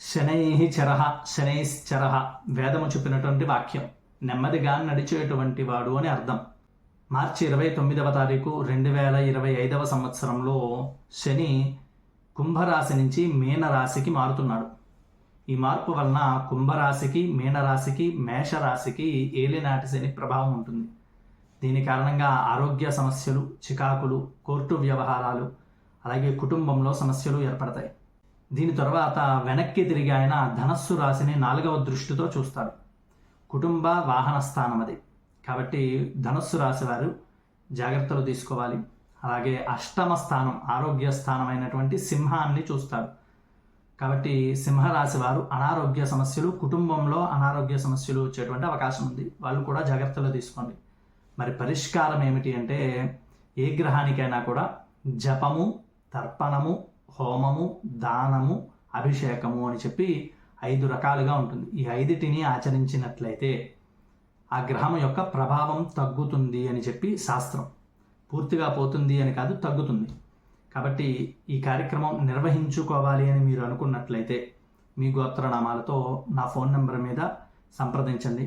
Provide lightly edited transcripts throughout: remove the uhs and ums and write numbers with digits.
శనైః చరః శనైశ్చరః వేదము చెప్పినటువంటి వాక్యం. నెమ్మదిగా నడిచేటువంటి వాడు అని అర్థం. మార్చి 29వ తారీఖు 2025వ సంవత్సరంలో శని కుంభరాశి నుంచి మీనరాశికి మారుతున్నాడు. ఈ మార్పు వలన కుంభరాశికి, మీనరాశికి, మేషరాశికి ఏలినాటి శని ప్రభావం ఉంటుంది. దీని కారణంగా ఆరోగ్య సమస్యలు, చికాకులు, కోర్టు వ్యవహారాలు, అలాగే కుటుంబంలో సమస్యలు ఏర్పడతాయి. దీని తర్వాత వెనక్కి తిరిగి ఆయన ధనస్సు రాశిని 4వ దృష్టితో చూస్తాడు. కుటుంబ వాహన స్థానం అది. కాబట్టి ధనస్సు రాశి వారు జాగ్రత్తలు తీసుకోవాలి. అలాగే అష్టమ స్థానం, ఆరోగ్య స్థానం అయినటువంటి సింహాన్ని చూస్తాడు. కాబట్టి సింహరాశి వారు అనారోగ్య సమస్యలు, కుటుంబంలో అనారోగ్య సమస్యలు వచ్చేటువంటి అవకాశం ఉంది. వాళ్ళు కూడా జాగ్రత్తలు తీసుకోండి. మరి పరిష్కారం ఏమిటి అంటే, ఏ గ్రహానికైనా కూడా జపము, తర్పణము, హోమము, దానము, అభిషేకము అని చెప్పి 5 రకాలుగా ఉంటుంది. ఈ 5టిని ఆచరించినట్లయితే ఆ గ్రహం యొక్క ప్రభావం తగ్గుతుంది అని చెప్పి శాస్త్రం. పూర్తిగా పోతుంది అని కాదు, తగ్గుతుంది. కాబట్టి ఈ కార్యక్రమం నిర్వహించుకోవాలి అని మీరు అనుకున్నట్లయితే మీ గోత్రనామాలతో నా ఫోన్ నెంబర్ మీద సంప్రదించండి.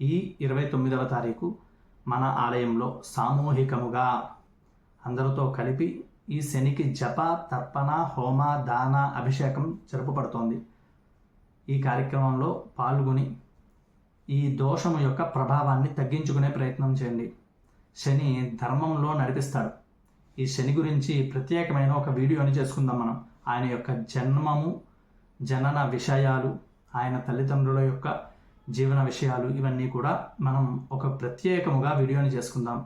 ఈ 29వ తారీఖు మన ఆలయంలో సామూహికముగా అందరితో కలిపి ఈ శనికి జప, తర్పణ, హోమ, దాన, అభిషేకం జరుపబడుతోంది. ఈ కార్యక్రమంలో పాల్గొని ఈ దోషము యొక్క ప్రభావాన్ని తగ్గించుకునే ప్రయత్నం చేయండి. శని ధర్మంలో నడిపిస్తాడు. ఈ శని గురించి ప్రత్యేకమైన ఒక వీడియోని చేసుకుందాం మనం. ఆయన యొక్క జన్మము, జనన విషయాలు, ఆయన తల్లిదండ్రుల యొక్క జీవన విషయాలు, ఇవన్నీ కూడా మనం ఒక ప్రత్యేకముగా వీడియోని చేసుకుందాం.